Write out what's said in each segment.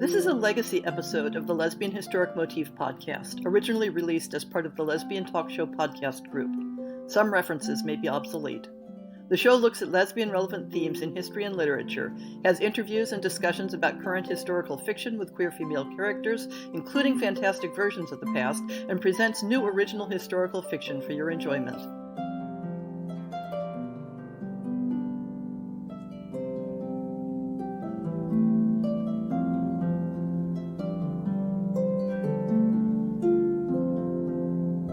This is a legacy episode of the Lesbian Historic Motif podcast, originally released as part of the Lesbian Talk Show podcast group. Some references may be obsolete. The show looks at lesbian-relevant themes in history and literature, has interviews and discussions about current historical fiction with queer female characters, including fantastic versions of the past, and presents new original historical fiction for your enjoyment.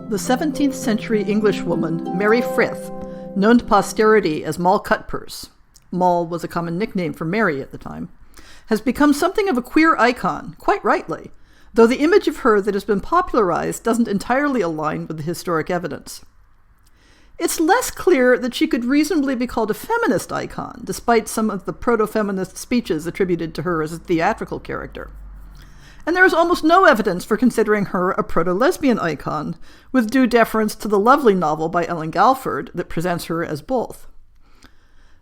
The 17th century Englishwoman Mary Frith, known to posterity as Moll Cutpurse — Moll was a common nickname for Mary at the time — has become something of a queer icon, quite rightly, though the image of her that has been popularized doesn't entirely align with the historic evidence. It's less clear that she could reasonably be called a feminist icon, despite some of the proto-feminist speeches attributed to her as a theatrical character. And there is almost no evidence for considering her a proto-lesbian icon, with due deference to the lovely novel by Ellen Galford that presents her as both.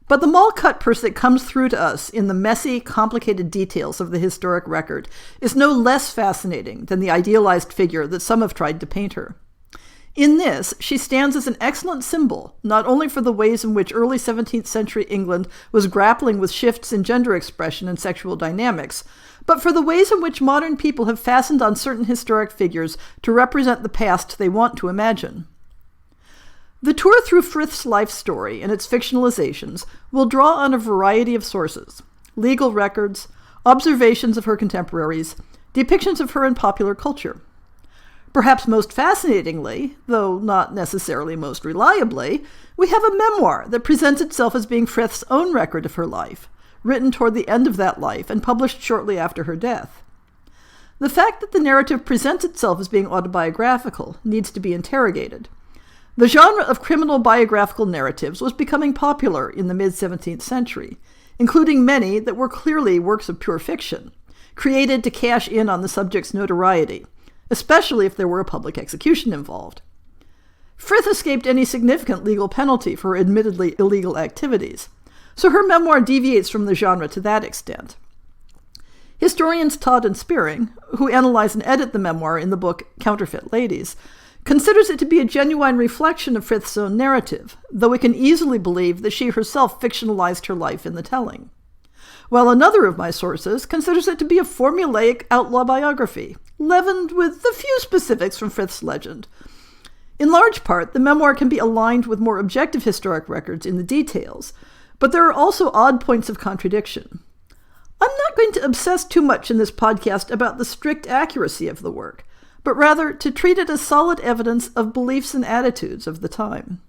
But the Moll Cutpurse that comes through to us in the messy, complicated details of the historic record is no less fascinating than the idealized figure that some have tried to paint her. In this, she stands as an excellent symbol, not only for the ways in which early 17th century England was grappling with shifts in gender expression and sexual dynamics, but for the ways in which modern people have fastened on certain historic figures to represent the past they want to imagine. The tour through Frith's life story and its fictionalizations will draw on a variety of sources: legal records, observations of her contemporaries, depictions of her in popular culture. Perhaps most fascinatingly, though not necessarily most reliably, we have a memoir that presents itself as being Frith's own record of her life, written toward the end of that life and published shortly after her death. The fact that the narrative presents itself as being autobiographical needs to be interrogated. The genre of criminal biographical narratives was becoming popular in the mid-17th century, including many that were clearly works of pure fiction, created to cash in on the subject's notoriety, especially if there were a public execution involved. Frith escaped any significant legal penalty for her admittedly illegal activities, so her memoir deviates from the genre to that extent. Historians Todd and Spearing, who analyze and edit the memoir in the book Counterfeit Ladies, considers it to be a genuine reflection of Frith's own narrative, though we can easily believe that she herself fictionalized her life in the telling. While another of my sources considers it to be a formulaic outlaw biography, leavened with a few specifics from Frith's legend. In large part, the memoir can be aligned with more objective historic records in the details, but there are also odd points of contradiction. I'm not going to obsess too much in this podcast about the strict accuracy of the work, but rather to treat it as solid evidence of beliefs and attitudes of the time.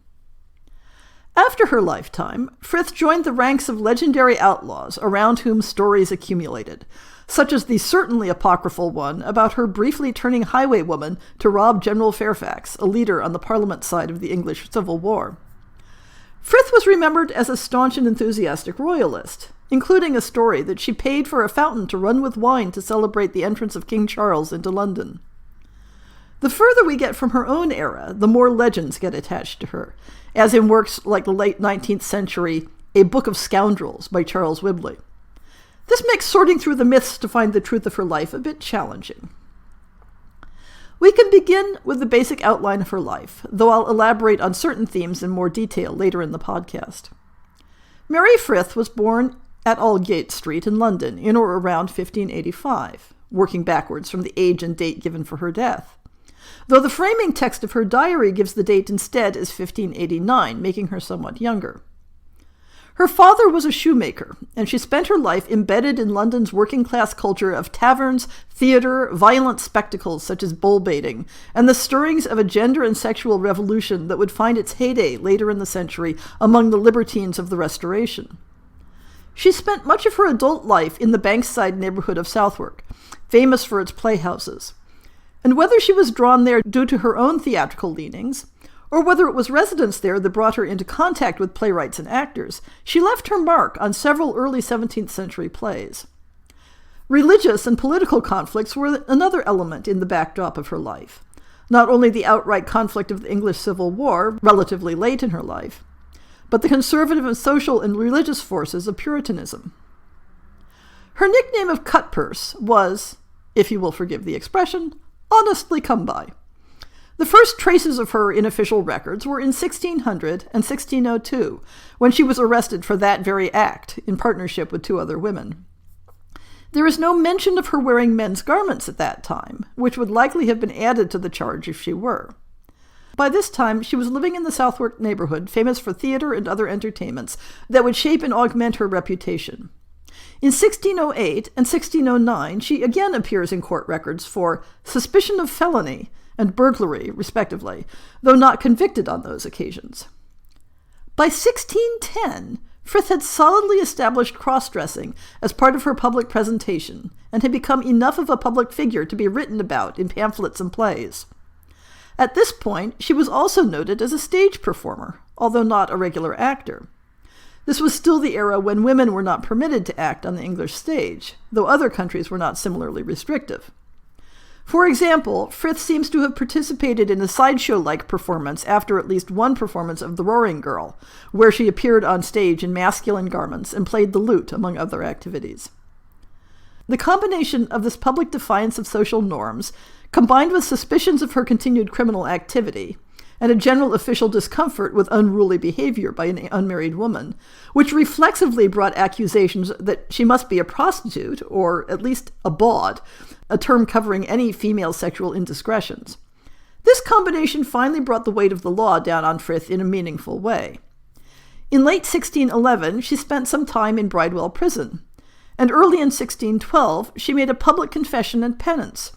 After her lifetime, Frith joined the ranks of legendary outlaws around whom stories accumulated, such as the certainly apocryphal one about her briefly turning highwaywoman to rob General Fairfax, a leader on the Parliament side of the English Civil War. Frith was remembered as a staunch and enthusiastic royalist, including a story that she paid for a fountain to run with wine to celebrate the entrance of King Charles into London. The further we get from her own era, the more legends get attached to her, as in works like the late 19th century A Book of Scoundrels by Charles Whibley. This makes sorting through the myths to find the truth of her life a bit challenging. We can begin with the basic outline of her life, though I'll elaborate on certain themes in more detail later in the podcast. Mary Frith was born at Aldgate Street in London in or around 1585, working backwards from the age and date given for her death, though the framing text of her diary gives the date instead as 1589, making her somewhat younger. Her father was a shoemaker, and she spent her life embedded in London's working-class culture of taverns, theatre, violent spectacles such as bull-baiting, and the stirrings of a gender and sexual revolution that would find its heyday later in the century among the libertines of the Restoration. She spent much of her adult life in the Bankside neighborhood of Southwark, famous for its playhouses. And whether she was drawn there due to her own theatrical leanings, or whether it was residence there that brought her into contact with playwrights and actors, she left her mark on several early 17th century plays. Religious and political conflicts were another element in the backdrop of her life, not only the outright conflict of the English Civil War, relatively late in her life, but the conservative and social and religious forces of Puritanism. Her nickname of Cutpurse was, if you will forgive the expression, honestly come by. The first traces of her in official records were in 1600 and 1602, when she was arrested for that very act in partnership with two other women. There is no mention of her wearing men's garments at that time, which would likely have been added to the charge if she were. By this time, she was living in the Southwark neighborhood, famous for theater and other entertainments that would shape and augment her reputation. In 1608 and 1609, she again appears in court records for suspicion of felony and burglary, respectively, though not convicted on those occasions. By 1610, Frith had solidly established cross-dressing as part of her public presentation and had become enough of a public figure to be written about in pamphlets and plays. At this point, she was also noted as a stage performer, although not a regular actor. This was still the era when women were not permitted to act on the English stage, though other countries were not similarly restrictive. For example, Frith seems to have participated in a sideshow-like performance after at least one performance of The Roaring Girl, where she appeared on stage in masculine garments and played the lute, among other activities. The combination of this public defiance of social norms, combined with suspicions of her continued criminal activity, and a general official discomfort with unruly behavior by an unmarried woman, which reflexively brought accusations that she must be a prostitute, or at least a bawd, a term covering any female sexual indiscretions. This combination finally brought the weight of the law down on Frith in a meaningful way. In late 1611, she spent some time in Bridewell prison, and early in 1612, she made a public confession and penance,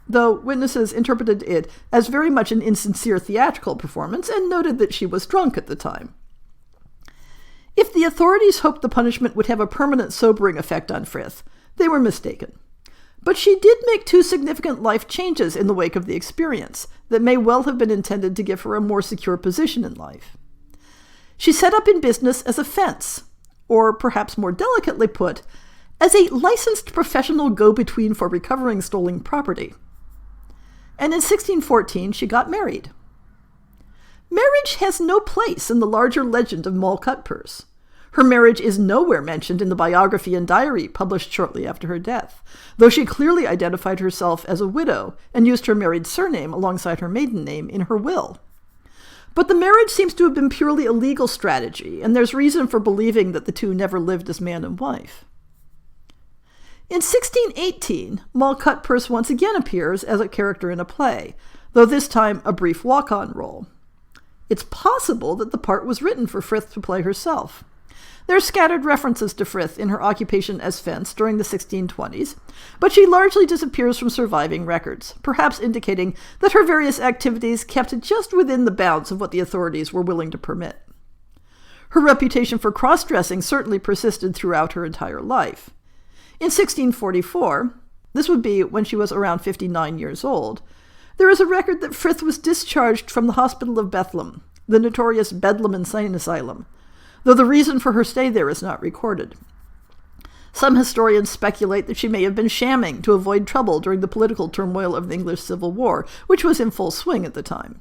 though witnesses interpreted it as very much an insincere theatrical performance and noted that she was drunk at the time. If the authorities hoped the punishment would have a permanent sobering effect on Frith, they were mistaken. But she did make two significant life changes in the wake of the experience that may well have been intended to give her a more secure position in life. She set up in business as a fence, or perhaps more delicately put, as a licensed professional go-between for recovering stolen property. And in 1614, she got married. Marriage has no place in the larger legend of Moll Cutpurse. Her marriage is nowhere mentioned in the biography and diary published shortly after her death, though she clearly identified herself as a widow and used her married surname alongside her maiden name in her will. But the marriage seems to have been purely a legal strategy, and there's reason for believing that the two never lived as man and wife. In 1618, Moll Cutpurse once again appears as a character in a play, though this time a brief walk-on role. It's possible that the part was written for Frith to play herself. There are scattered references to Frith in her occupation as fence during the 1620s, but she largely disappears from surviving records, perhaps indicating that her various activities kept just within the bounds of what the authorities were willing to permit. Her reputation for cross-dressing certainly persisted throughout her entire life. In 1644, this would be when she was around 59 years old, there is a record that Frith was discharged from the Hospital of Bethlehem, the notorious Bedlam Insane Asylum, though the reason for her stay there is not recorded. Some historians speculate that she may have been shamming to avoid trouble during the political turmoil of the English Civil War, which was in full swing at the time.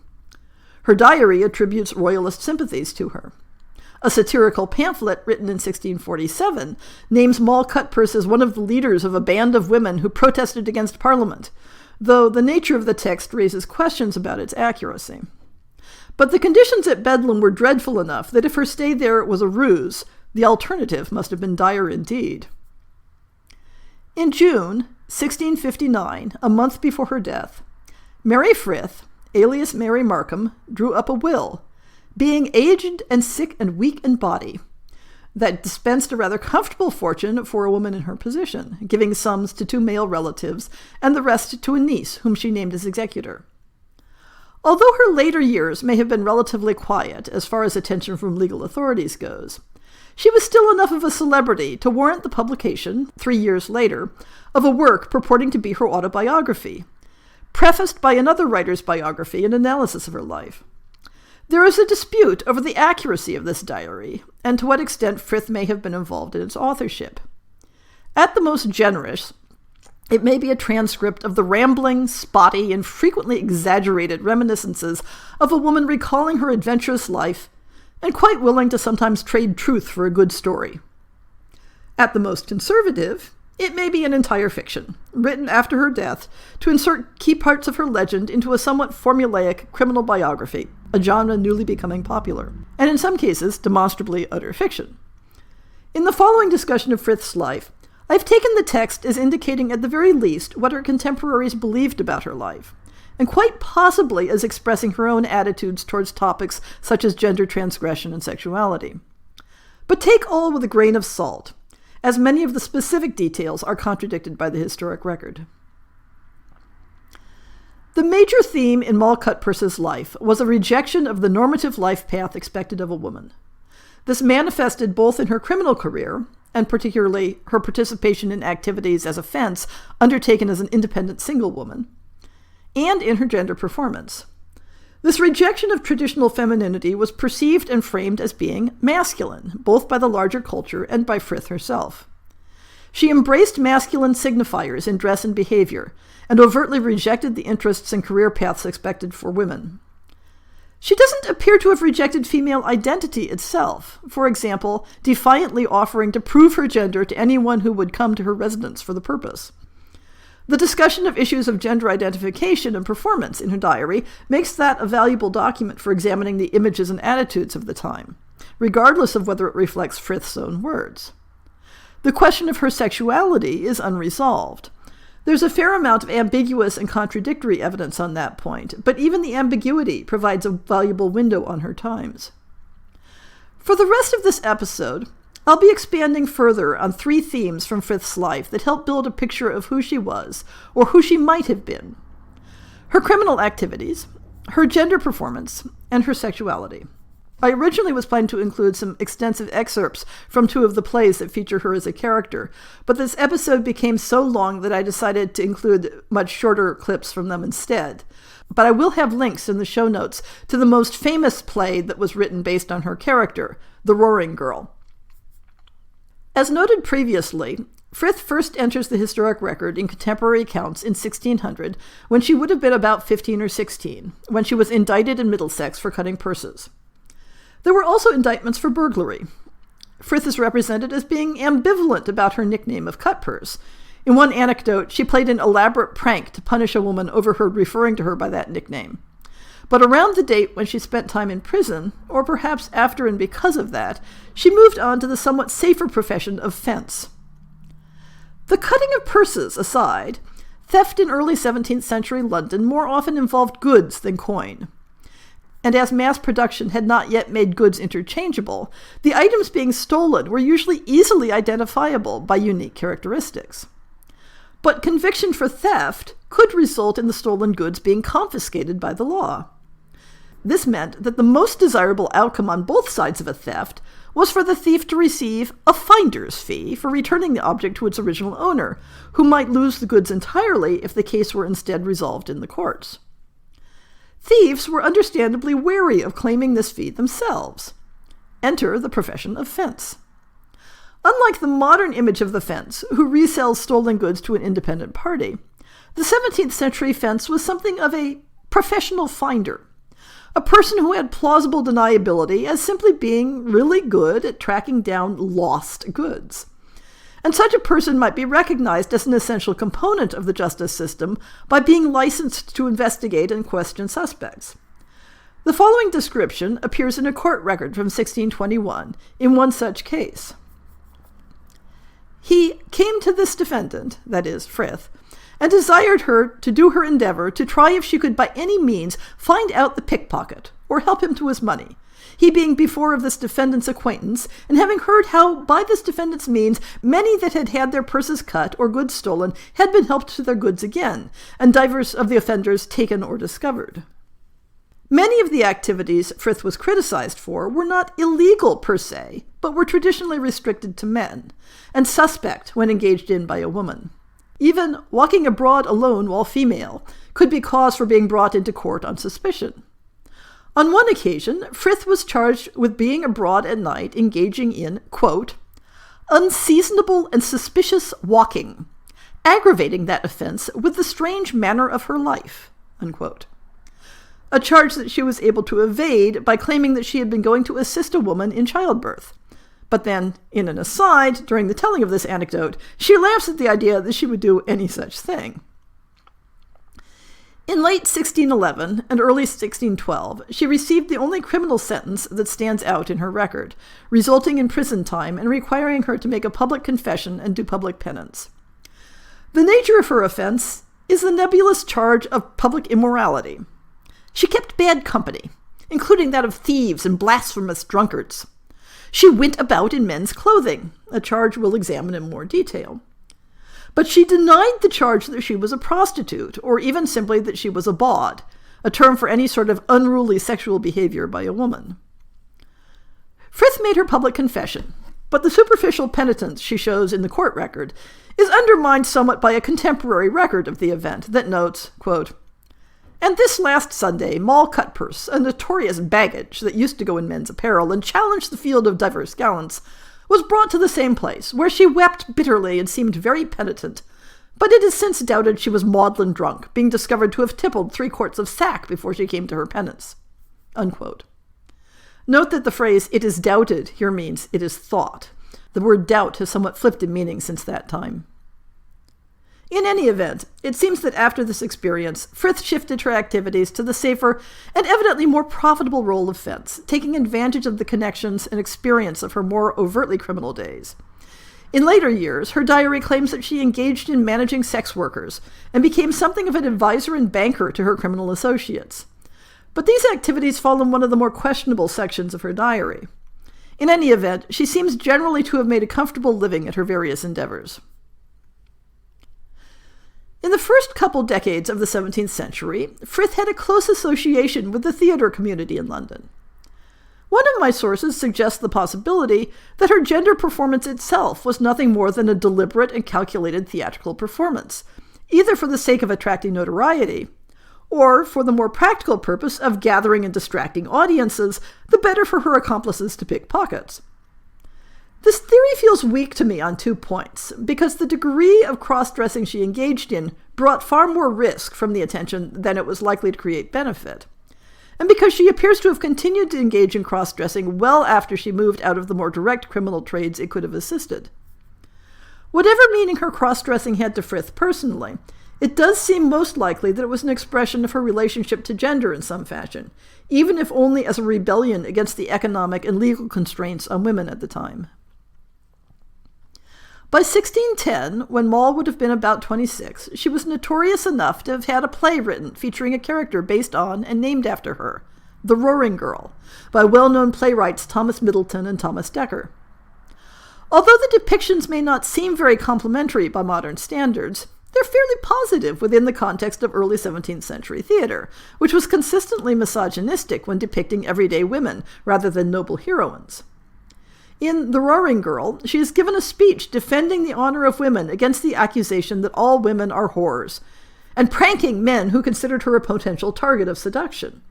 Her diary attributes royalist sympathies to her. A satirical pamphlet written in 1647 names Moll Cutpurse as one of the leaders of a band of women who protested against Parliament, though the nature of the text raises questions about its accuracy. But the conditions at Bedlam were dreadful enough that if her stay there was a ruse, the alternative must have been dire indeed. In June 1659, a month before her death, Mary Frith, alias Mary Markham, drew up a will, being aged and sick and weak in body, that dispensed a rather comfortable fortune for a woman in her position, giving sums to two male relatives and the rest to a niece whom she named as executor. Although her later years may have been relatively quiet as far as attention from legal authorities goes, she was still enough of a celebrity to warrant the publication, 3 years later, of a work purporting to be her autobiography, prefaced by another writer's biography and analysis of her life. There is a dispute over the accuracy of this diary, and to what extent Frith may have been involved in its authorship. At the most generous, it may be a transcript of the rambling, spotty, and frequently exaggerated reminiscences of a woman recalling her adventurous life and quite willing to sometimes trade truth for a good story. At the most conservative, it may be an entire fiction, written after her death to insert key parts of her legend into a somewhat formulaic criminal biography, a genre newly becoming popular, and in some cases demonstrably utter fiction. In the following discussion of Frith's life, I've taken the text as indicating at the very least what her contemporaries believed about her life, and quite possibly as expressing her own attitudes towards topics such as gender transgression and sexuality. But take all with a grain of salt, as many of the specific details are contradicted by the historic record. The major theme in Moll Cutpurse's life was a rejection of the normative life path expected of a woman. This manifested both in her criminal career, and particularly her participation in activities as a fence undertaken as an independent single woman, and in her gender performance. This rejection of traditional femininity was perceived and framed as being masculine, both by the larger culture and by Frith herself. She embraced masculine signifiers in dress and behavior, and overtly rejected the interests and career paths expected for women. She doesn't appear to have rejected female identity itself, for example, defiantly offering to prove her gender to anyone who would come to her residence for the purpose. The discussion of issues of gender identification and performance in her diary makes that a valuable document for examining the images and attitudes of the time, regardless of whether it reflects Frith's own words. The question of her sexuality is unresolved. There's a fair amount of ambiguous and contradictory evidence on that point, but even the ambiguity provides a valuable window on her times. For the rest of this episode, I'll be expanding further on three themes from Frith's life that help build a picture of who she was, or who she might have been: her criminal activities, her gender performance, and her sexuality. I originally was planning to include some extensive excerpts from two of the plays that feature her as a character, but this episode became so long that I decided to include much shorter clips from them instead. But I will have links in the show notes to the most famous play that was written based on her character, The Roaring Girl. As noted previously, Frith first enters the historic record in contemporary accounts in 1600, when she would have been about 15 or 16, when she was indicted in Middlesex for cutting purses. There were also indictments for burglary. Frith is represented as being ambivalent about her nickname of Cutpurse. In one anecdote, she played an elaborate prank to punish a woman overheard referring to her by that nickname. But around the date when she spent time in prison, or perhaps after and because of that, she moved on to the somewhat safer profession of fence. The cutting of purses aside, theft in early 17th century London more often involved goods than coin. And as mass production had not yet made goods interchangeable, the items being stolen were usually easily identifiable by unique characteristics. But conviction for theft could result in the stolen goods being confiscated by the law. This meant that the most desirable outcome on both sides of a theft was for the thief to receive a finder's fee for returning the object to its original owner, who might lose the goods entirely if the case were instead resolved in the courts. Thieves were understandably wary of claiming this fee themselves. Enter the profession of fence. Unlike the modern image of the fence, who resells stolen goods to an independent party, the 17th century fence was something of a professional finder, a person who had plausible deniability as simply being really good at tracking down lost goods. And such a person might be recognized as an essential component of the justice system by being licensed to investigate and question suspects. The following description appears in a court record from 1621 in one such case. He came to this defendant, that is, Frith, and desired her to do her endeavor to try if she could by any means find out the pickpocket, or help him to his money, he being before of this defendant's acquaintance, and having heard how by this defendant's means many that had had their purses cut or goods stolen had been helped to their goods again, and divers of the offenders taken or discovered. Many of the activities Frith was criticized for were not illegal per se, but were traditionally restricted to men, and suspect when engaged in by a woman. Even walking abroad alone while female could be cause for being brought into court on suspicion. On one occasion, Frith was charged with being abroad at night engaging in, quote, unseasonable and suspicious walking, aggravating that offense with the strange manner of her life, unquote. A charge that she was able to evade by claiming that she had been going to assist a woman in childbirth, But then, in an aside, during the telling of this anecdote, she laughs at the idea that she would do any such thing. In late 1611 and early 1612, she received the only criminal sentence that stands out in her record, resulting in prison time and requiring her to make a public confession and do public penance. The nature of her offense is the nebulous charge of public immorality. She kept bad company, including that of thieves and blasphemous drunkards. She went about in men's clothing, a charge we'll examine in more detail. But she denied the charge that she was a prostitute, or even simply that she was a bawd, a term for any sort of unruly sexual behavior by a woman. Frith made her public confession, but the superficial penitence she shows in the court record is undermined somewhat by a contemporary record of the event that notes, quote, "And this last Sunday, Moll Cutpurse, a notorious baggage that used to go in men's apparel and challenge the field of divers gallants, was brought to the same place, where she wept bitterly and seemed very penitent. But it is since doubted she was maudlin drunk, being discovered to have tippled 3 quarts of sack before she came to her penance." Unquote. Note that the phrase, "it is doubted," here means it is thought. The word doubt has somewhat flipped in meaning since that time. In any event, it seems that after this experience, Frith shifted her activities to the safer and evidently more profitable role of fence, taking advantage of the connections and experience of her more overtly criminal days. In later years, her diary claims that she engaged in managing sex workers and became something of an advisor and banker to her criminal associates. But these activities fall in one of the more questionable sections of her diary. In any event, she seems generally to have made a comfortable living at her various endeavors. In the first couple decades of the 17th century, Frith had a close association with the theatre community in London. One of my sources suggests the possibility that her gender performance itself was nothing more than a deliberate and calculated theatrical performance, either for the sake of attracting notoriety, or for the more practical purpose of gathering and distracting audiences, the better for her accomplices to pick pockets. This theory feels weak to me on 2 points, because the degree of cross-dressing she engaged in brought far more risk from the attention than it was likely to create benefit, and because she appears to have continued to engage in cross-dressing well after she moved out of the more direct criminal trades it could have assisted. Whatever meaning her cross-dressing had to Frith personally, it does seem most likely that it was an expression of her relationship to gender in some fashion, even if only as a rebellion against the economic and legal constraints on women at the time. By 1610, when Moll would have been about 26, she was notorious enough to have had a play written featuring a character based on and named after her, The Roaring Girl, by well-known playwrights Thomas Middleton and Thomas Dekker. Although the depictions may not seem very complimentary by modern standards, they're fairly positive within the context of early 17th century theater, which was consistently misogynistic when depicting everyday women rather than noble heroines. In The Roaring Girl, she is given a speech defending the honor of women against the accusation that all women are whores, and pranking men who considered her a potential target of seduction.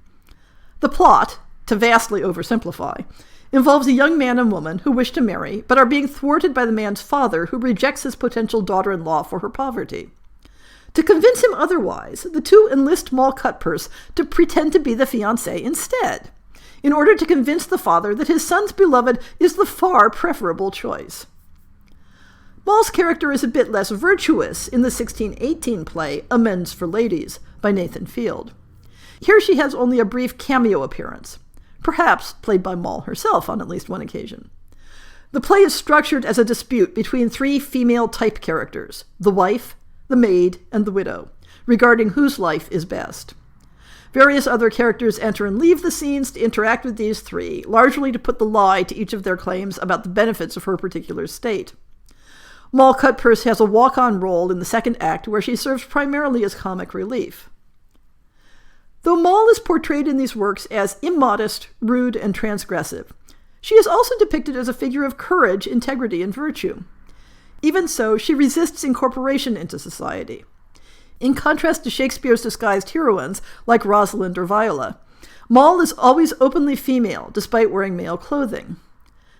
The plot, to vastly oversimplify, involves a young man and woman who wish to marry, but are being thwarted by the man's father, who rejects his potential daughter-in-law for her poverty. To convince him otherwise, the two enlist Moll Cutpurse to pretend to be the fiancée instead, in order to convince the father that his son's beloved is the far preferable choice. Moll's character is a bit less virtuous in the 1618 play Amends for Ladies by Nathan Field. Here she has only a brief cameo appearance, perhaps played by Moll herself on at least one occasion. The play is structured as a dispute between 3 female type characters, the wife, the maid, and the widow, regarding whose life is best. Various other characters enter and leave the scenes to interact with these 3, largely to put the lie to each of their claims about the benefits of her particular state. Moll Cutpurse has a walk-on role in the second act where she serves primarily as comic relief. Though Moll is portrayed in these works as immodest, rude, and transgressive, she is also depicted as a figure of courage, integrity, and virtue. Even so, she resists incorporation into society. In contrast to Shakespeare's disguised heroines, like Rosalind or Viola, Moll is always openly female, despite wearing male clothing.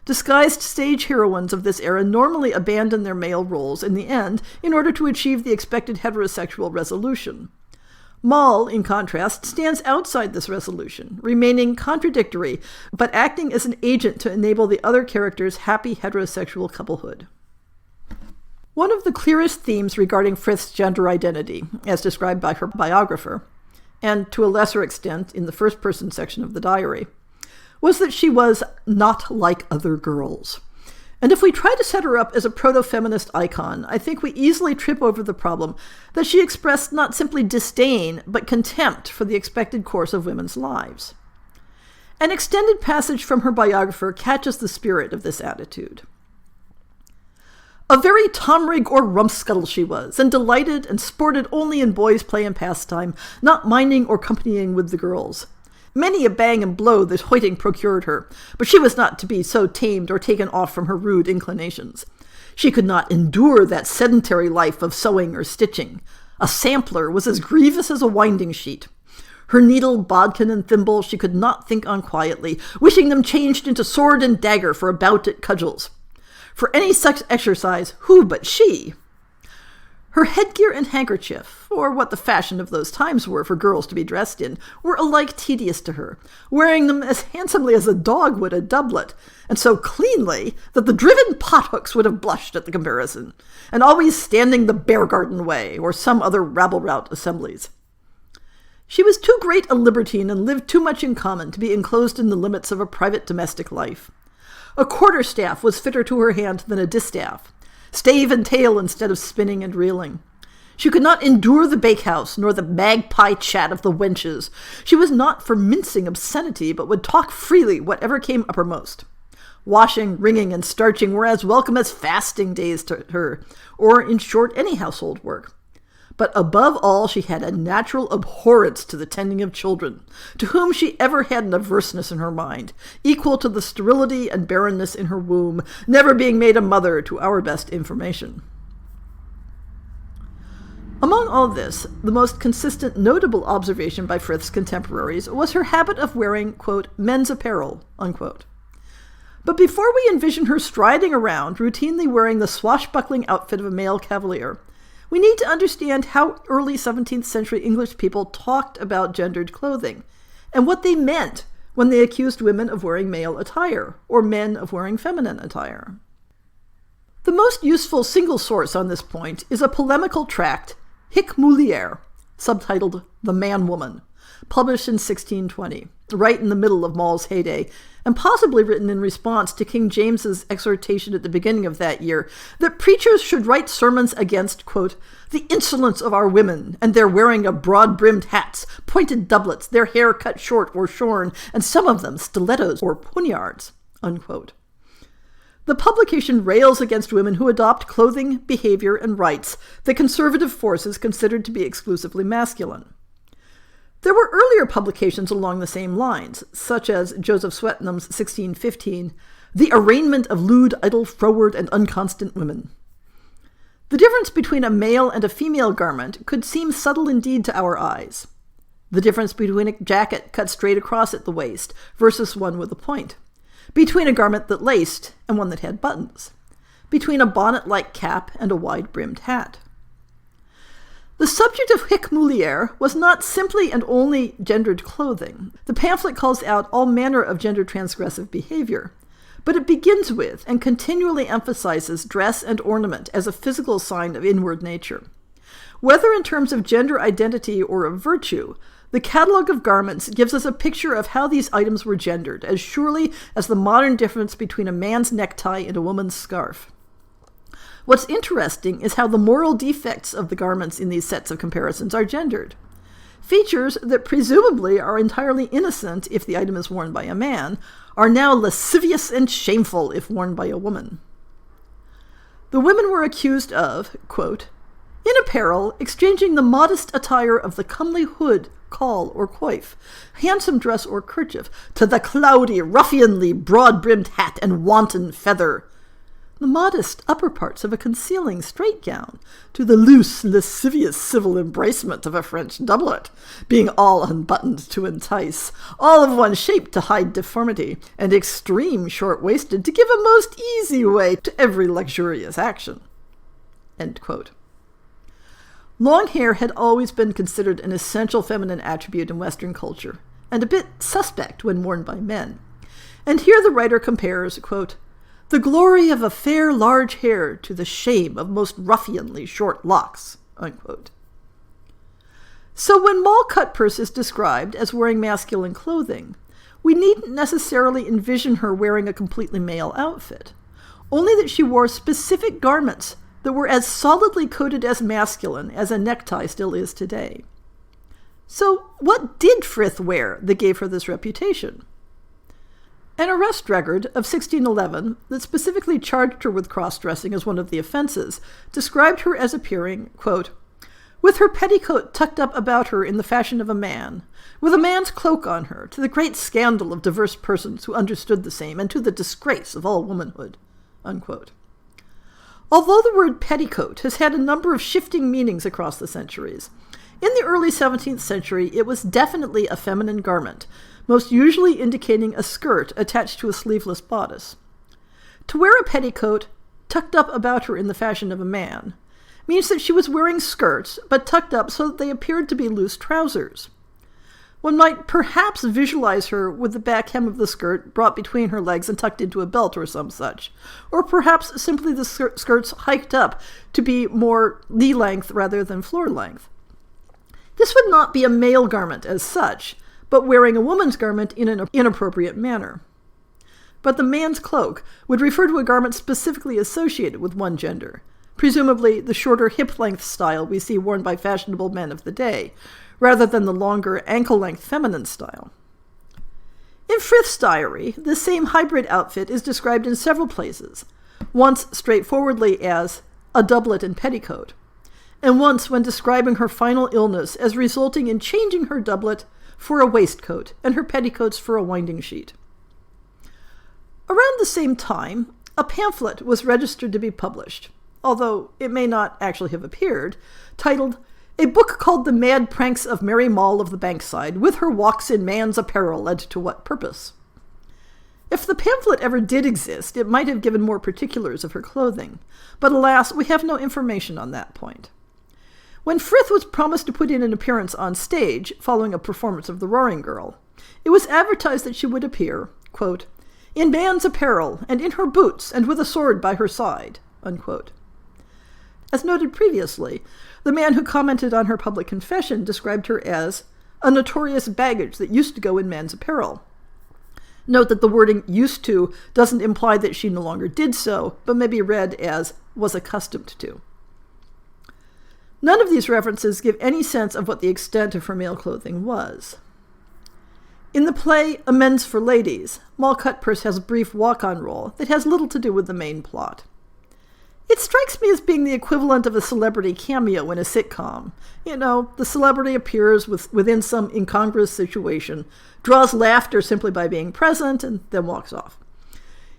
Disguised stage heroines of this era normally abandon their male roles in the end in order to achieve the expected heterosexual resolution. Moll, in contrast, stands outside this resolution, remaining contradictory, but acting as an agent to enable the other characters' happy heterosexual couplehood. One of the clearest themes regarding Frith's gender identity, as described by her biographer, and to a lesser extent in the first-person section of the diary, was that she was not like other girls. And if we try to set her up as a proto-feminist icon, I think we easily trip over the problem that she expressed not simply disdain, but contempt for the expected course of women's lives. An extended passage from her biographer catches the spirit of this attitude. A very tomrig or rumskull she was, and delighted and sported only in boys' play and pastime, not minding or companying with the girls. Many a bang and blow this hoiting procured her, but she was not to be so tamed or taken off from her rude inclinations. She could not endure that sedentary life of sewing or stitching. A sampler was as grievous as a winding sheet. Her needle, bodkin, and thimble she could not think on quietly, wishing them changed into sword and dagger for a bout at cudgels. For any such exercise, who but she? Her headgear and handkerchief, or what the fashion of those times were for girls to be dressed in, were alike tedious to her, wearing them as handsomely as a dog would a doublet, and so cleanly that the driven pothooks would have blushed at the comparison, and always standing the Beargarden way, or some other rabble-rout assemblies. She was too great a libertine and lived too much in common to be enclosed in the limits of a private domestic life. A quarterstaff was fitter to her hand than a distaff, stave and tail instead of spinning and reeling. She could not endure the bakehouse, nor the magpie chat of the wenches. She was not for mincing obscenity, but would talk freely whatever came uppermost. Washing, wringing, and starching were as welcome as fasting days to her, or, in short, any household work. But above all she had a natural abhorrence to the tending of children, to whom she ever had an averseness in her mind, equal to the sterility and barrenness in her womb, never being made a mother to our best information. Among all this, the most consistent notable observation by Frith's contemporaries was her habit of wearing, quote, men's apparel, unquote. But before we envision her striding around, routinely wearing the swashbuckling outfit of a male cavalier, we need to understand how early 17th century English people talked about gendered clothing, and what they meant when they accused women of wearing male attire, or men of wearing feminine attire. The most useful single source on this point is a polemical tract, Hic Mulier, subtitled The Man-Woman, published in 1620, right in the middle of Moll's heyday, and possibly written in response to King James's exhortation at the beginning of that year that preachers should write sermons against, quote, the insolence of our women, and their wearing of broad-brimmed hats, pointed doublets, their hair cut short or shorn, and some of them stilettos or poniards, unquote. The publication rails against women who adopt clothing, behavior, and rites that conservative forces considered to be exclusively masculine. There were earlier publications along the same lines, such as Joseph Swetnam's 1615, The Arraignment of Lewd, Idle, Froward, and Unconstant Women. The difference between a male and a female garment could seem subtle indeed to our eyes. The difference between a jacket cut straight across at the waist versus one with a point. Between a garment that laced and one that had buttons. Between a bonnet-like cap and a wide-brimmed hat. The subject of Hic Mulier was not simply and only gendered clothing. The pamphlet calls out all manner of gender-transgressive behavior, but it begins with and continually emphasizes dress and ornament as a physical sign of inward nature. Whether in terms of gender identity or of virtue, the catalogue of garments gives us a picture of how these items were gendered, as surely as the modern difference between a man's necktie and a woman's scarf. What's interesting is how the moral defects of the garments in these sets of comparisons are gendered. Features that presumably are entirely innocent if the item is worn by a man are now lascivious and shameful if worn by a woman. The women were accused of, quote, in apparel, exchanging the modest attire of the comely hood, caul, or coif, handsome dress or kerchief, to the cloudy, ruffianly, broad-brimmed hat and wanton feather, the modest upper parts of a concealing straight gown, to the loose, lascivious civil embracement of a French doublet, being all unbuttoned to entice, all of one shape to hide deformity, and extreme short-waisted to give a most easy way to every luxurious action. End quote. Long hair had always been considered an essential feminine attribute in Western culture, and a bit suspect when worn by men. And here the writer compares, quote, "the glory of a fair large hair to the shame of most ruffianly short locks," unquote. So when Moll Cutpurse is described as wearing masculine clothing, we needn't necessarily envision her wearing a completely male outfit, only that she wore specific garments that were as solidly coded as masculine as a necktie still is today. So what did Frith wear that gave her this reputation? An arrest record of 1611 that specifically charged her with cross-dressing as one of the offenses described her as appearing, quote, "with her petticoat tucked up about her in the fashion of a man, with a man's cloak on her, to the great scandal of diverse persons who understood the same, and to the disgrace of all womanhood," unquote. Although the word petticoat has had a number of shifting meanings across the centuries, in the early 17th century it was definitely a feminine garment, most usually indicating a skirt attached to a sleeveless bodice. To wear a petticoat tucked up about her in the fashion of a man means that she was wearing skirts, but tucked up so that they appeared to be loose trousers. One might perhaps visualize her with the back hem of the skirt brought between her legs and tucked into a belt or some such, or perhaps simply the skirts hiked up to be more knee length rather than floor length. This would not be a male garment as such, but wearing a woman's garment in an inappropriate manner. But the man's cloak would refer to a garment specifically associated with one gender, presumably the shorter hip-length style we see worn by fashionable men of the day, rather than the longer ankle-length feminine style. In Frith's diary, the same hybrid outfit is described in several places, once straightforwardly as a doublet and petticoat, and once when describing her final illness as resulting in changing her doublet for a waistcoat and her petticoats for a winding sheet. Around the same time, a pamphlet was registered to be published, although it may not actually have appeared, titled "A Book Called The Mad Pranks of Mary Moll of the Bankside, with Her Walks in Man's Apparel, and to What Purpose." If the pamphlet ever did exist, it might have given more particulars of her clothing, but alas, we have no information on that point. When Frith was promised to put in an appearance on stage following a performance of The Roaring Girl, it was advertised that she would appear, quote, "in man's apparel, and in her boots, and with a sword by her side," unquote. As noted previously, the man who commented on her public confession described her as a notorious baggage that used to go in men's apparel. Note that the wording "used to" doesn't imply that she no longer did so, but may be read as "was accustomed to." None of these references give any sense of what the extent of her male clothing was. In the play Amends for Ladies, Moll Cutpurse has a brief walk-on role that has little to do with the main plot. It strikes me as being the equivalent of a celebrity cameo in a sitcom. You know, the celebrity appears within some incongruous situation, draws laughter simply by being present, and then walks off.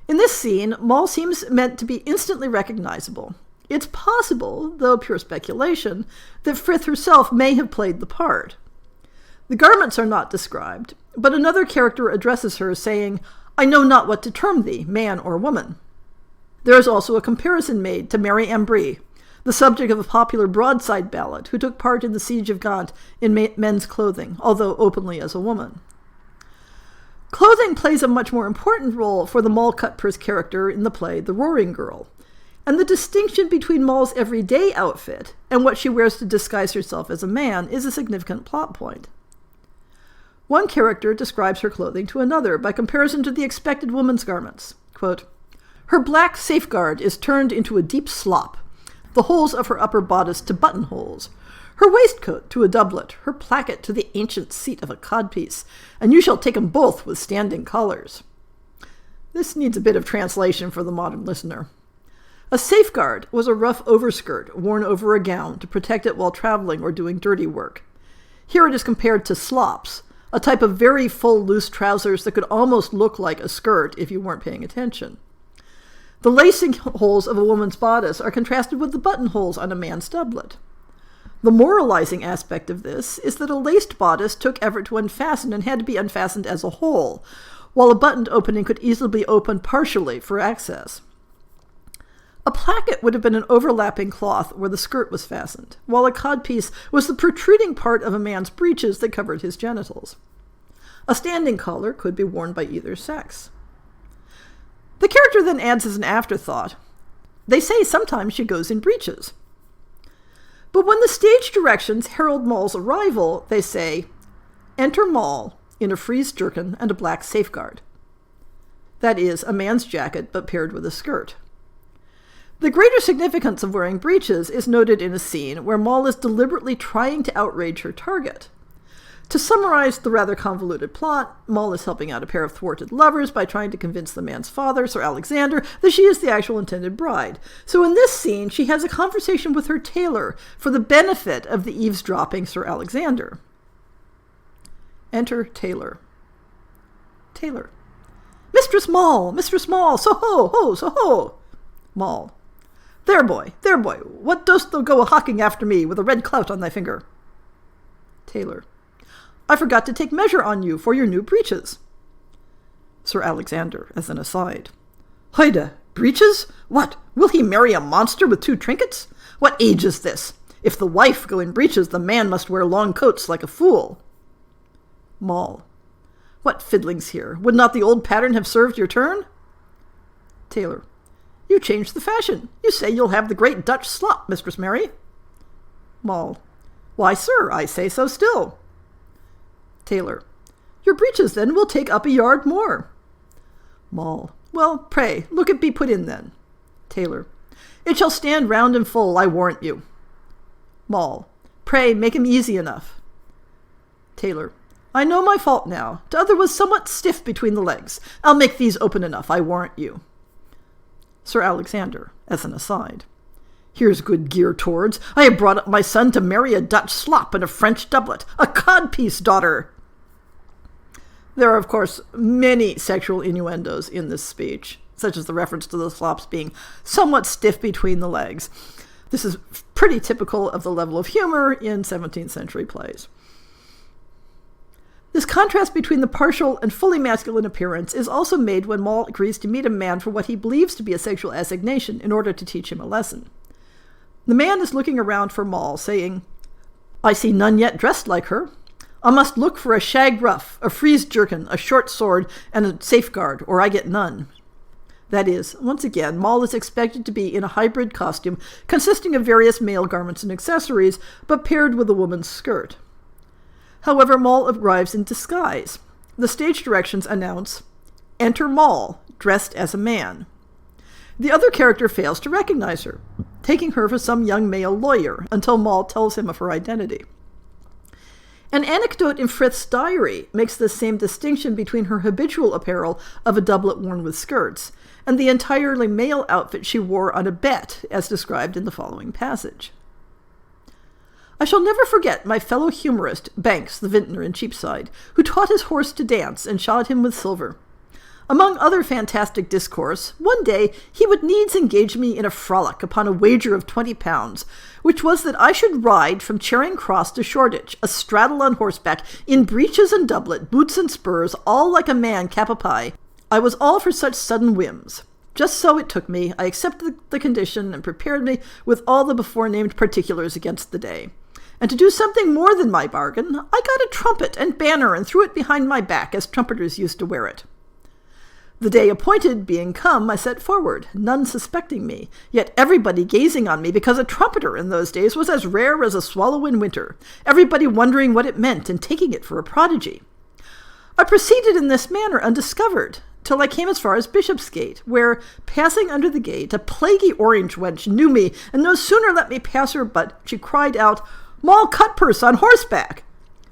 In this scene, Moll seems meant to be instantly recognizable. It's possible, though pure speculation, that Frith herself may have played the part. The garments are not described, but another character addresses her saying, "I know not what to term thee, man or woman." There is also a comparison made to Mary Ambree, the subject of a popular broadside ballad, who took part in the Siege of Gaunt in men's clothing, although openly as a woman. Clothing plays a much more important role for the Moll Cutpurse character in the play The Roaring Girl, and the distinction between Moll's everyday outfit and what she wears to disguise herself as a man is a significant plot point. One character describes her clothing to another by comparison to the expected woman's garments. Quote, "Her black safeguard is turned into a deep slop, the holes of her upper bodice to buttonholes, her waistcoat to a doublet, her placket to the ancient seat of a codpiece, and you shall take 'em both with standing collars." This needs a bit of translation for the modern listener. A safeguard was a rough overskirt worn over a gown to protect it while traveling or doing dirty work. Here it is compared to slops, a type of very full loose trousers that could almost look like a skirt if you weren't paying attention. The lacing holes of a woman's bodice are contrasted with the buttonholes on a man's doublet. The moralizing aspect of this is that a laced bodice took effort to unfasten and had to be unfastened as a whole, while a buttoned opening could easily be opened partially for access. A A placket would have been an overlapping cloth where the skirt was fastened, while a codpiece was the protruding part of a man's breeches that covered his genitals. A standing collar could be worn by either sex. The character then adds as an afterthought, they say sometimes she goes in breeches. But when the stage directions herald Moll's arrival, they say, enter Moll in a frieze jerkin and a black safeguard. That is, a man's jacket but paired with a skirt. The greater significance of wearing breeches is noted in a scene where Moll is deliberately trying to outrage her target. To summarize the rather convoluted plot, Moll is helping out a pair of thwarted lovers by trying to convince the man's father, Sir Alexander, that she is the actual intended bride. So in this scene, she has a conversation with her tailor for the benefit of the eavesdropping Sir Alexander. Enter tailor. Tailor. Mistress Moll, so-ho, so-ho. Moll. There, boy, what dost thou go a-hawking after me with a red clout on thy finger? Tailor. I forgot to take measure on you for your new breeches. Sir Alexander, as an aside. Hoide, breeches? What, will he marry a monster with 2 trinkets? What age is this? If the wife go in breeches, the man must wear long coats like a fool. Moll. What fiddlings here? Would not the old pattern have served your turn? Tailor. You changed the fashion. You say you'll have the great Dutch slop, Mistress Mary. Moll. Why, sir, I say so still. Tailor. Your breeches, then, will take up a yard more. Moll. Well, pray, look it be put in, then. Tailor. It shall stand round and full, I warrant you. Moll. Pray, make him easy enough. Tailor. I know my fault now. T'other was somewhat stiff between the legs. I'll make these open enough, I warrant you. Sir Alexander, as an aside. Here's good gear towards. I have brought up my son to marry a Dutch slop and a French doublet, a codpiece daughter. There are, of course, many sexual innuendos in this speech, such as the reference to the slops being somewhat stiff between the legs. This is pretty typical of the level of humor in 17th century plays. This contrast between the partial and fully masculine appearance is also made when Moll agrees to meet a man for what he believes to be a sexual assignation in order to teach him a lesson. The man is looking around for Moll, saying, I see none yet dressed like her. I must look for a shag ruff, a frieze jerkin, a short sword, and a safeguard, or I get none. That is, once again, Moll is expected to be in a hybrid costume consisting of various male garments and accessories, but paired with a woman's skirt. However, Moll arrives in disguise. The stage directions announce, enter Moll, dressed as a man. The other character fails to recognize her, taking her for some young male lawyer until Moll tells him of her identity. An anecdote in Frith's diary makes the same distinction between her habitual apparel of a doublet worn with skirts and the entirely male outfit she wore on a bet, as described in the following passage. I shall never forget my fellow humorist, Banks, the vintner in Cheapside, who taught his horse to dance and shod him with silver. Among other fantastic discourse, one day he would needs engage me in a frolic upon a wager of 20 pounds, which was that I should ride from Charing Cross to Shoreditch, astraddle on horseback, in breeches and doublet, boots and spurs, all like a man cap a pie. I was all for such sudden whims. Just so it took me. I accepted the condition and prepared me with all the before-named particulars against the day. And to do something more than my bargain, I got a trumpet and banner and threw it behind my back, as trumpeters used to wear it. The day appointed being come, I set forward, none suspecting me, yet everybody gazing on me, because a trumpeter in those days was as rare as a swallow in winter, everybody wondering what it meant and taking it for a prodigy. I proceeded in this manner undiscovered, till I came as far as Bishopsgate, where, passing under the gate, a plaguy orange wench knew me, and no sooner let me pass her but she cried out, Moll Cutpurse on horseback,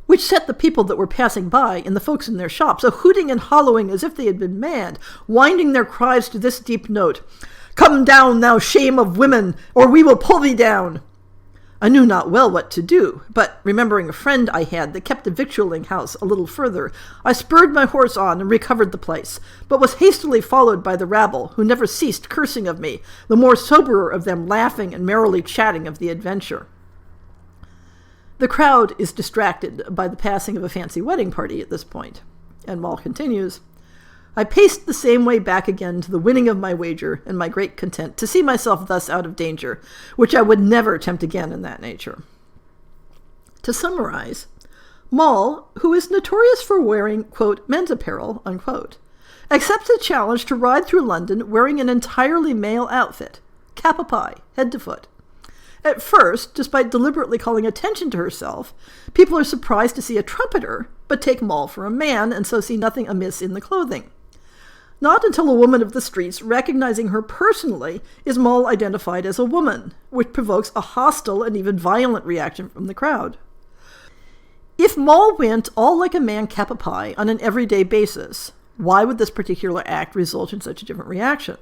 which set the people that were passing by and the folks in their shops a-hooting and hollowing as if they had been mad, winding their cries to this deep note, Come down, thou shame of women, or we will pull thee down. I knew not well what to do, but remembering a friend I had that kept a victualling house a little further, I spurred my horse on and recovered the place, but was hastily followed by the rabble, who never ceased cursing of me, the more soberer of them laughing and merrily chatting of the adventure. The crowd is distracted by the passing of a fancy wedding party at this point, and Moll continues, I paced the same way back again to the winning of my wager, and my great content to see myself thus out of danger, which I would never attempt again in that nature. To summarize, Moll, who is notorious for wearing, quote, men's apparel, unquote, accepts a challenge to ride through London wearing an entirely male outfit, cap a pie, head to foot. At first, despite deliberately calling attention to herself, people are surprised to see a trumpeter, but take Moll for a man and so see nothing amiss in the clothing. Not until a woman of the streets, recognizing her personally, is Moll identified as a woman, which provokes a hostile and even violent reaction from the crowd. If Moll went all like a man cap a pie on an everyday basis, why would this particular act result in such a different reaction?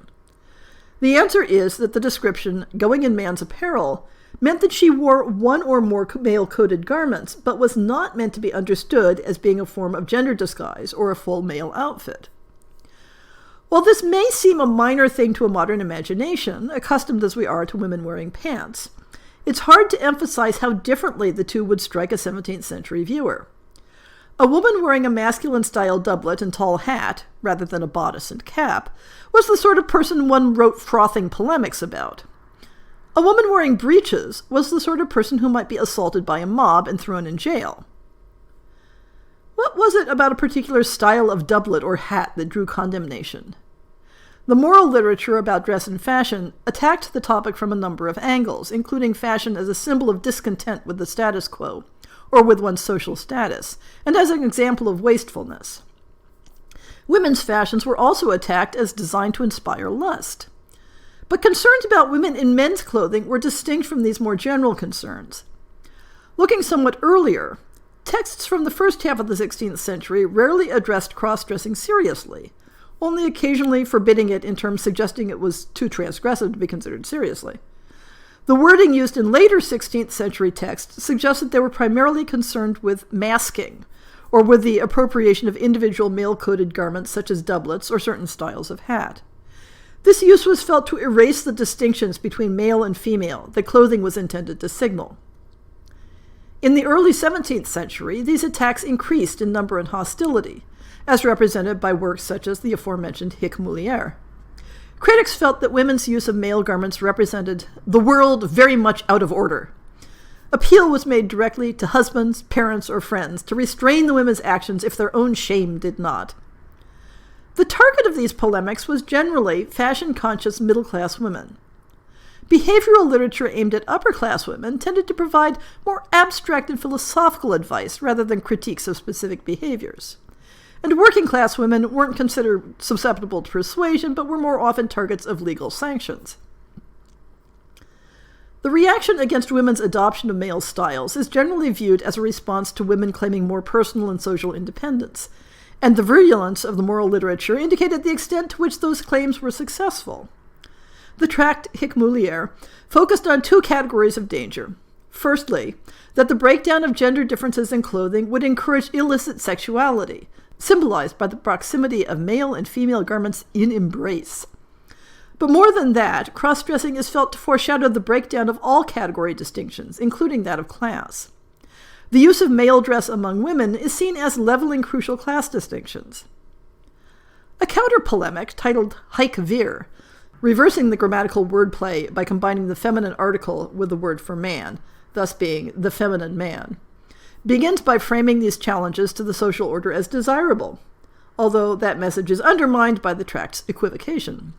The answer is that the description, going in man's apparel, meant that she wore one or more male-coded garments, but was not meant to be understood as being a form of gender disguise or a full male outfit. While this may seem a minor thing to a modern imagination, accustomed as we are to women wearing pants, it's hard to emphasize how differently the two would strike a 17th century viewer. A woman wearing a masculine-style doublet and tall hat, rather than a bodice and cap, was the sort of person one wrote frothing polemics about. A woman wearing breeches was the sort of person who might be assaulted by a mob and thrown in jail. What was it about a particular style of doublet or hat that drew condemnation? The moral literature about dress and fashion attacked the topic from a number of angles, including fashion as a symbol of discontent with the status quo, or with one's social status, and as an example of wastefulness. Women's fashions were also attacked as designed to inspire lust. But concerns about women in men's clothing were distinct from these more general concerns. Looking somewhat earlier, texts from the first half of the 16th century rarely addressed cross-dressing seriously, only occasionally forbidding it in terms suggesting it was too transgressive to be considered seriously. The wording used in later 16th century texts suggests that they were primarily concerned with masking, or with the appropriation of individual male-coded garments such as doublets or certain styles of hat. This use was felt to erase the distinctions between male and female that clothing was intended to signal. In the early 17th century, these attacks increased in number and hostility, as represented by works such as the aforementioned Hic Mulier. Critics felt that women's use of male garments represented the world very much out of order. Appeal was made directly to husbands, parents, or friends to restrain the women's actions if their own shame did not. The target of these polemics was generally fashion-conscious middle-class women. Behavioral literature aimed at upper-class women tended to provide more abstract and philosophical advice rather than critiques of specific behaviors. And working-class women weren't considered susceptible to persuasion, but were more often targets of legal sanctions. The reaction against women's adoption of male styles is generally viewed as a response to women claiming more personal and social independence, and the virulence of the moral literature indicated the extent to which those claims were successful. The tract Hic Mulier focused on two categories of danger. Firstly, that the breakdown of gender differences in clothing would encourage illicit sexuality, symbolized by the proximity of male and female garments in embrace. But more than that, cross-dressing is felt to foreshadow the breakdown of all category distinctions, including that of class. The use of male dress among women is seen as leveling crucial class distinctions. A counter-polemic titled Haec vir, reversing the grammatical wordplay by combining the feminine article with the word for man, thus being the feminine man, begins by framing these challenges to the social order as desirable, although that message is undermined by the tract's equivocation.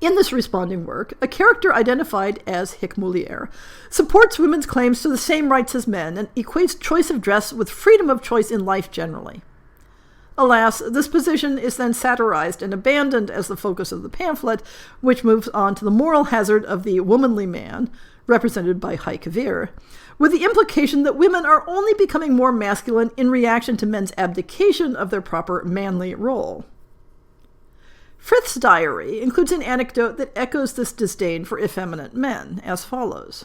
In this responding work, a character identified as Hic Mulier supports women's claims to the same rights as men and equates choice of dress with freedom of choice in life generally. Alas, this position is then satirized and abandoned as the focus of the pamphlet, which moves on to the moral hazard of the womanly man, represented by Haec vir, with the implication that women are only becoming more masculine in reaction to men's abdication of their proper manly role. Frith's diary includes an anecdote that echoes this disdain for effeminate men, as follows.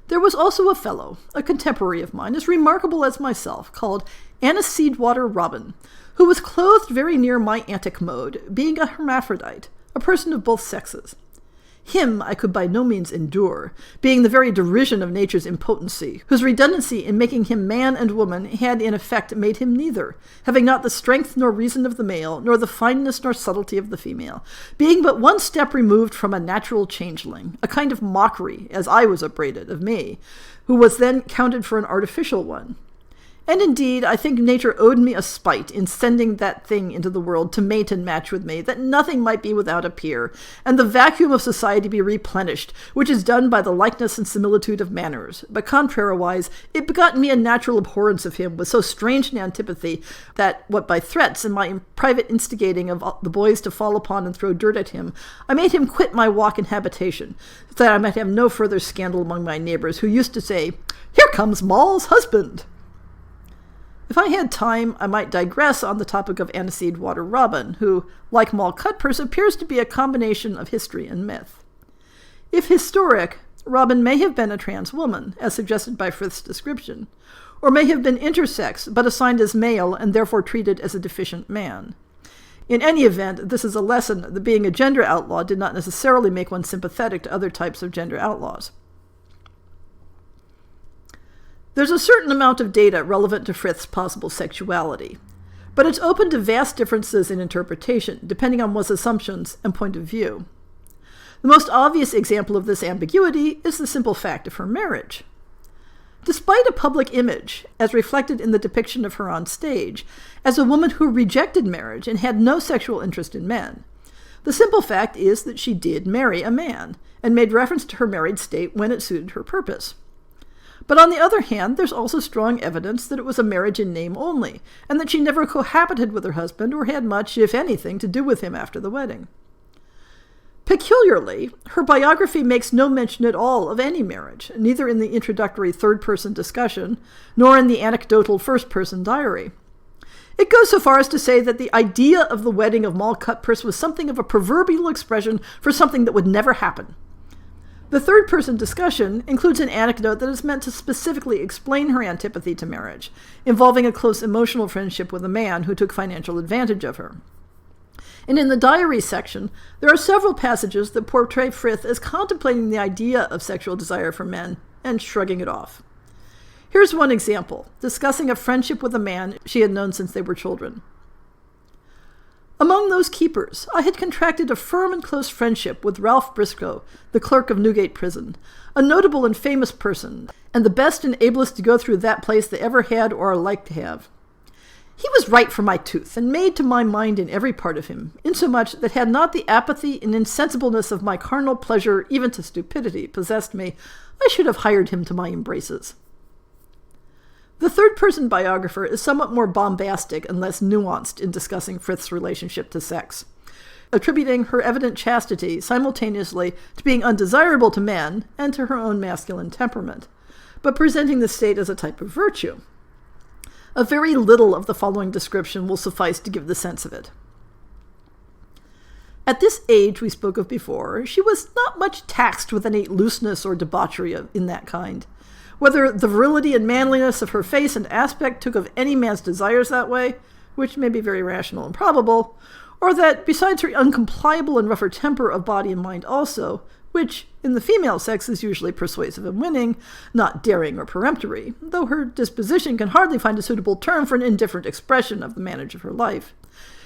There was also a fellow, a contemporary of mine, as remarkable as myself, called Aniseed-water Robin, who was clothed very near my antic mode, being a hermaphrodite, a person of both sexes. Him I could by no means endure, being the very derision of nature's impotency, whose redundancy in making him man and woman had in effect made him neither, having not the strength nor reason of the male, nor the fineness nor subtlety of the female, being but one step removed from a natural changeling, a kind of mockery, as I was upbraided, of me, who was then counted for an artificial one. And indeed, I think nature owed me a spite in sending that thing into the world to mate and match with me, that nothing might be without a peer, and the vacuum of society be replenished, which is done by the likeness and similitude of manners. But contrariwise, it begot me a natural abhorrence of him with so strange an antipathy, that, what by threats and my private instigating of the boys to fall upon and throw dirt at him, I made him quit my walk and habitation, so that I might have no further scandal among my neighbours, who used to say, "Here comes Moll's husband." If I had time, I might digress on the topic of Aniseed Water Robin, who, like Moll Cutpurse, appears to be a combination of history and myth. If historic, Robin may have been a trans woman, as suggested by Frith's description, or may have been intersex, but assigned as male and therefore treated as a deficient man. In any event, this is a lesson that being a gender outlaw did not necessarily make one sympathetic to other types of gender outlaws. There's a certain amount of data relevant to Frith's possible sexuality, but it's open to vast differences in interpretation, depending on one's assumptions and point of view. The most obvious example of this ambiguity is the simple fact of her marriage. Despite a public image, as reflected in the depiction of her on stage, as a woman who rejected marriage and had no sexual interest in men, the simple fact is that she did marry a man, and made reference to her married state when it suited her purpose. But on the other hand, there's also strong evidence that it was a marriage in name only, and that she never cohabited with her husband or had much, if anything, to do with him after the wedding. Peculiarly, her biography makes no mention at all of any marriage, neither in the introductory third-person discussion, nor in the anecdotal first-person diary. It goes so far as to say that the idea of the wedding of Moll Cutpurse was something of a proverbial expression for something that would never happen. The third-person discussion includes an anecdote that is meant to specifically explain her antipathy to marriage, involving a close emotional friendship with a man who took financial advantage of her. And in the diary section, there are several passages that portray Frith as contemplating the idea of sexual desire for men and shrugging it off. Here's one example, discussing a friendship with a man she had known since they were children. Among those keepers, I had contracted a firm and close friendship with Ralph Briscoe, the clerk of Newgate Prison, a notable and famous person, and the best and ablest to go through that place they ever had or are like to have. He was right for my tooth, and made to my mind in every part of him, insomuch that had not the apathy and insensibleness of my carnal pleasure, even to stupidity, possessed me, I should have hired him to my embraces. The third-person biographer is somewhat more bombastic and less nuanced in discussing Frith's relationship to sex, attributing her evident chastity simultaneously to being undesirable to men and to her own masculine temperament, but presenting the state as a type of virtue. A very little of the following description will suffice to give the sense of it. At this age we spoke of before, she was not much taxed with any looseness or debauchery in that kind. Whether the virility and manliness of her face and aspect took of any man's desires that way, which may be very rational and probable, or that, besides her uncompliable and rougher temper of body and mind also, which in the female sex is usually persuasive and winning, not daring or peremptory, though her disposition can hardly find a suitable term for an indifferent expression of the manage of her life,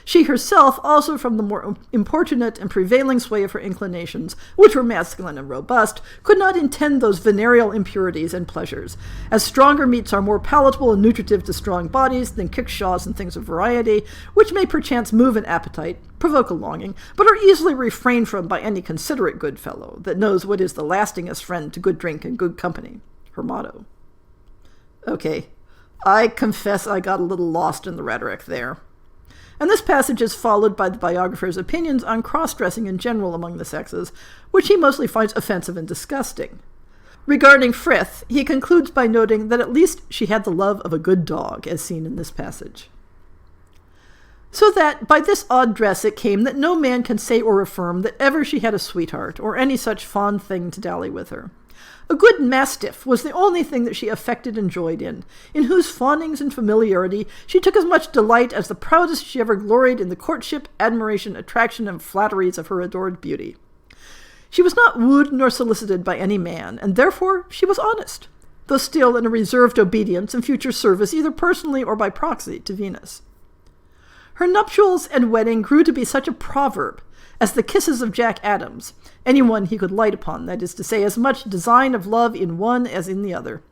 she herself, also from the more importunate and prevailing sway of her inclinations, which were masculine and robust, could not intend those venereal impurities and pleasures, as stronger meats are more palatable and nutritive to strong bodies than kickshaws and things of variety, which may perchance move an appetite, provoke a longing, but are easily refrained from by any considerate good fellow that knows what is the lastingest friend to good drink and good company, her motto. Okay, I confess I got a little lost in the rhetoric there. And this passage is followed by the biographer's opinions on cross-dressing in general among the sexes, which he mostly finds offensive and disgusting. Regarding Frith, he concludes by noting that at least she had the love of a good dog, as seen in this passage. So that by this odd dress it came that no man can say or affirm that ever she had a sweetheart, or any such fond thing to dally with her. A good mastiff was the only thing that she affected and joyed in whose fawnings and familiarity she took as much delight as the proudest she ever gloried in the courtship, admiration, attraction, and flatteries of her adored beauty. She was not wooed nor solicited by any man, and therefore she was honest, though still in a reserved obedience and future service either personally or by proxy to Venus. Her nuptials and wedding grew to be such a proverb as the kisses of Jack Adams, anyone he could light upon, that is to say, as much design of love in one as in the other.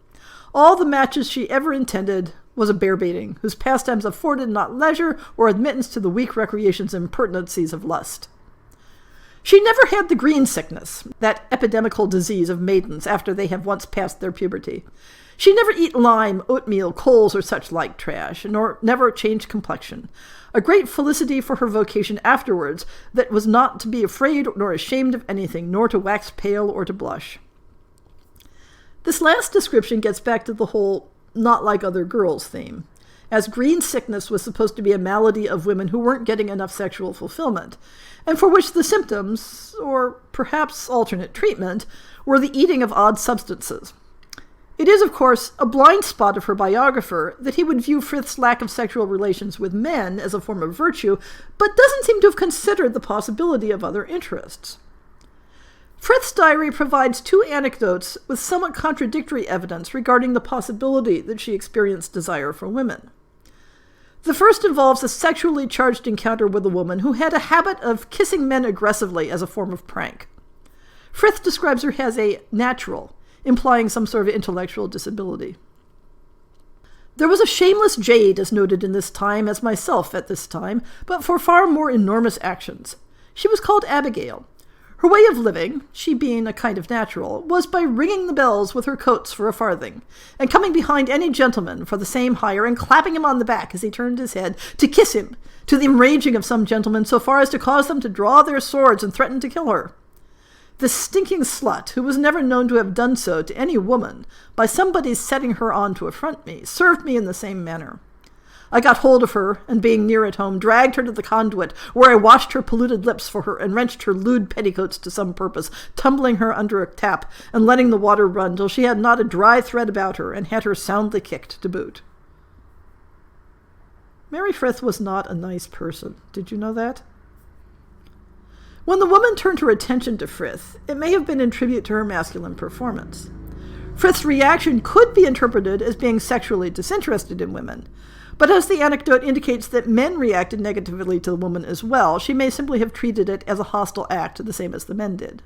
All the matches she ever intended was a bear-baiting, whose pastimes afforded not leisure or admittance to the weak recreations and impertinencies of lust. She never had the green sickness, that epidemical disease of maidens after they have once passed their puberty. She never eat lime, oatmeal, coals, or such like trash, nor never changed complexion. A great felicity for her vocation afterwards, that was not to be afraid nor ashamed of anything, nor to wax pale or to blush. This last description gets back to the whole not like other girls theme, as green sickness was supposed to be a malady of women who weren't getting enough sexual fulfillment, and for which the symptoms, or perhaps alternate treatment, were the eating of odd substances. It is, of course, a blind spot of her biographer that he would view Frith's lack of sexual relations with men as a form of virtue, but doesn't seem to have considered the possibility of other interests. Frith's diary provides two anecdotes with somewhat contradictory evidence regarding the possibility that she experienced desire for women. The first involves a sexually charged encounter with a woman who had a habit of kissing men aggressively as a form of prank. Frith describes her as a natural, implying some sort of intellectual disability. There was a shameless jade, as noted in this time, as myself at this time, but for far more enormous actions. She was called Abigail. Her way of living, she being a kind of natural, was by ringing the bells with her coats for a farthing, and coming behind any gentleman for the same hire, and clapping him on the back as he turned his head, to kiss him, to the enraging of some gentlemen so far as to cause them to draw their swords and threaten to kill her. This stinking slut, who was never known to have done so to any woman, by somebody's setting her on to affront me, served me in the same manner. I got hold of her, and being near at home, dragged her to the conduit, where I washed her polluted lips for her, and wrenched her lewd petticoats to some purpose, tumbling her under a tap, and letting the water run till she had not a dry thread about her, and had her soundly kicked to boot. Mary Frith was not a nice person. Did you know that? When the woman turned her attention to Frith, it may have been in tribute to her masculine performance. Frith's reaction could be interpreted as being sexually disinterested in women, but as the anecdote indicates that men reacted negatively to the woman as well, she may simply have treated it as a hostile act, the same as the men did.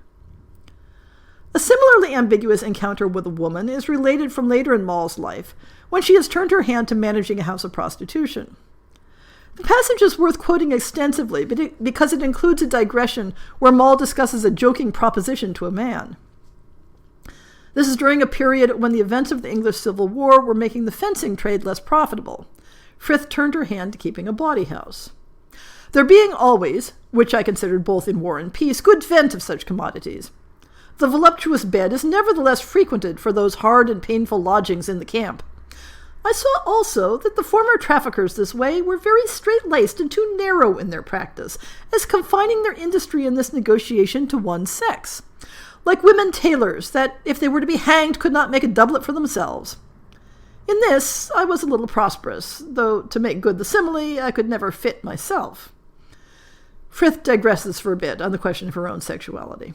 A similarly ambiguous encounter with a woman is related from later in Moll's life, when she has turned her hand to managing a house of prostitution. The passage is worth quoting extensively because it includes a digression where Moll discusses a joking proposition to a man. This is during a period when the events of the English Civil War were making the fencing trade less profitable. Frith turned her hand to keeping a bawdy house. There being always, which I considered both in war and peace, good vent of such commodities. The voluptuous bed is nevertheless frequented for those hard and painful lodgings in the camp. I saw also that the former traffickers this way were very straight-laced and too narrow in their practice, as confining their industry in this negotiation to one sex, like women tailors, that, if they were to be hanged, could not make a doublet for themselves. In this I was a little prosperous, though to make good the simile I could never fit myself. Frith digresses for a bit on the question of her own sexuality.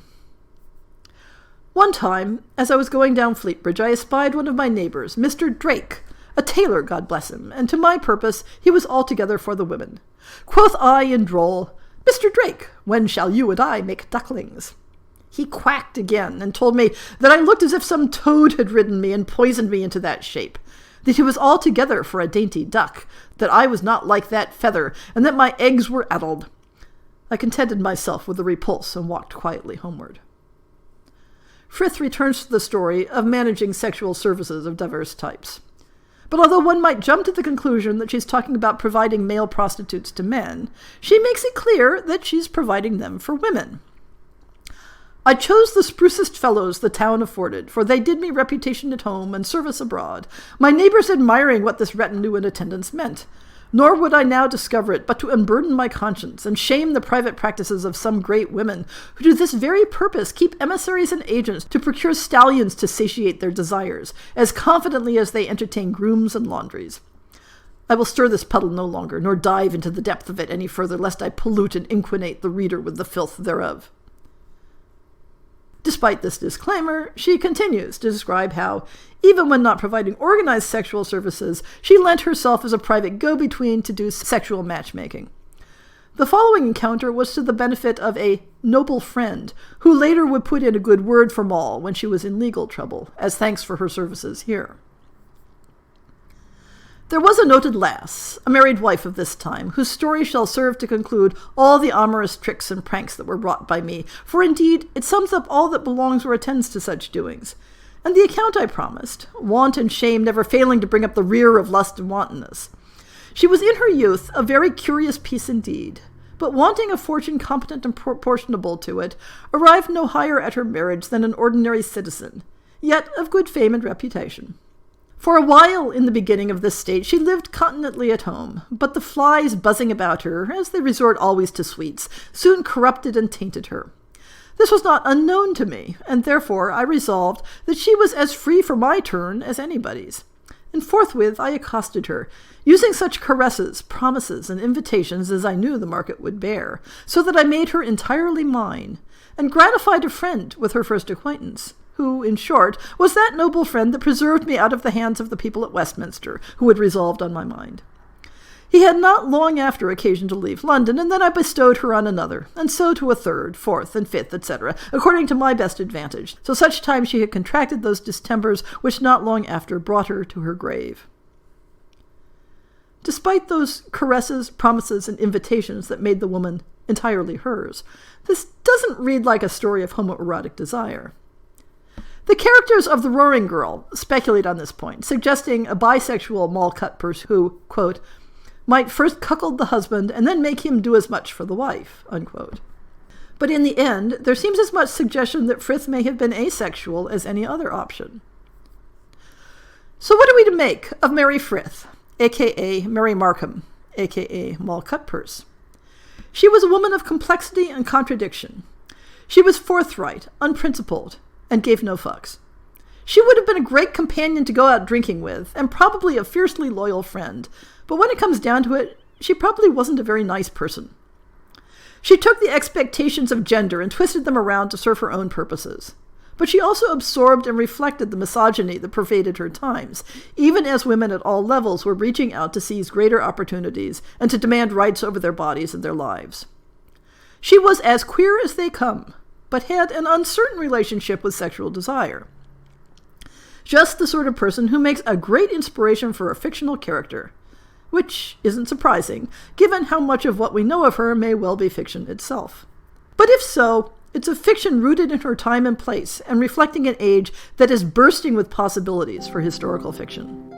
One time, as I was going down Fleetbridge, I espied one of my neighbours, Mr. Drake, a tailor, God bless him, and to my purpose he was altogether for the women. Quoth I in droll, "Mr. Drake, when shall you and I make ducklings?" He quacked again, and told me that I looked as if some toad had ridden me and poisoned me into that shape, that he was altogether for a dainty duck, that I was not like that feather, and that my eggs were addled. I contented myself with the repulse and walked quietly homeward. Frith returns to the story of managing sexual services of diverse types. But although one might jump to the conclusion that she's talking about providing male prostitutes to men, she makes it clear that she's providing them for women. I chose the sprucest fellows the town afforded, for they did me reputation at home and service abroad, my neighbours admiring what this retinue in attendance meant. Nor would I now discover it, but to unburden my conscience, and shame the private practices of some great women, who to this very purpose keep emissaries and agents to procure stallions to satiate their desires, as confidently as they entertain grooms and laundries. I will stir this puddle no longer, nor dive into the depth of it any further, lest I pollute and inquinate the reader with the filth thereof. Despite this disclaimer, she continues to describe how, even when not providing organized sexual services, she lent herself as a private go-between to do sexual matchmaking. The following encounter was to the benefit of a noble friend, who later would put in a good word for Moll when she was in legal trouble, as thanks for her services here. There was a noted lass, a married wife of this time, whose story shall serve to conclude all the amorous tricks and pranks that were wrought by me, for indeed it sums up all that belongs or attends to such doings. And the account I promised, want and shame never failing to bring up the rear of lust and wantonness. She was in her youth a very curious piece indeed, but wanting a fortune competent and proportionable to it, arrived no higher at her marriage than an ordinary citizen, yet of good fame and reputation. For a while in the beginning of this state she lived continently at home, but the flies buzzing about her, as they resort always to sweets, soon corrupted and tainted her. This was not unknown to me, and therefore I resolved that she was as free for my turn as anybody's. And forthwith I accosted her, using such caresses, promises, and invitations as I knew the market would bear, so that I made her entirely mine, and gratified a friend with her first acquaintance, who, in short, was that noble friend that preserved me out of the hands of the people at Westminster, who had resolved on my mind. He had not long after occasion to leave London, and then I bestowed her on another, and so to a third, fourth, and fifth, etc., according to my best advantage, till such time she had contracted those distempers which not long after brought her to her grave. Despite those caresses, promises, and invitations that made the woman entirely hers, this doesn't read like a story of homoerotic desire. The characters of the Roaring Girl speculate on this point, suggesting a bisexual Moll Cutpurse who, quote, might first cuckold the husband and then make him do as much for the wife, unquote. But in the end, there seems as much suggestion that Frith may have been asexual as any other option. So what are we to make of Mary Frith, a.k.a. Mary Markham, a.k.a. Moll Cutpurse? She was a woman of complexity and contradiction. She was forthright, unprincipled, and gave no fucks. She would have been a great companion to go out drinking with, and probably a fiercely loyal friend, but when it comes down to it, she probably wasn't a very nice person. She took the expectations of gender and twisted them around to serve her own purposes. But she also absorbed and reflected the misogyny that pervaded her times, even as women at all levels were reaching out to seize greater opportunities and to demand rights over their bodies and their lives. She was as queer as they come, but had an uncertain relationship with sexual desire. Just the sort of person who makes a great inspiration for a fictional character, which isn't surprising, given how much of what we know of her may well be fiction itself. But if so, it's a fiction rooted in her time and place, and reflecting an age that is bursting with possibilities for historical fiction.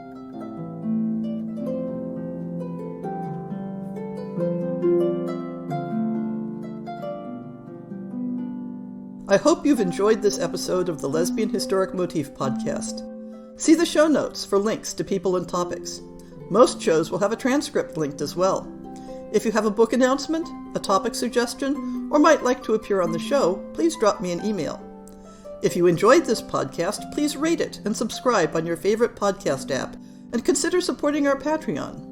I hope you've enjoyed this episode of the Lesbian Historic Motif Podcast. See the show notes for links to people and topics. Most shows will have a transcript linked as well. If you have a book announcement, a topic suggestion, or might like to appear on the show, please drop me an email. If you enjoyed this podcast, please rate it and subscribe on your favorite podcast app, and consider supporting our Patreon.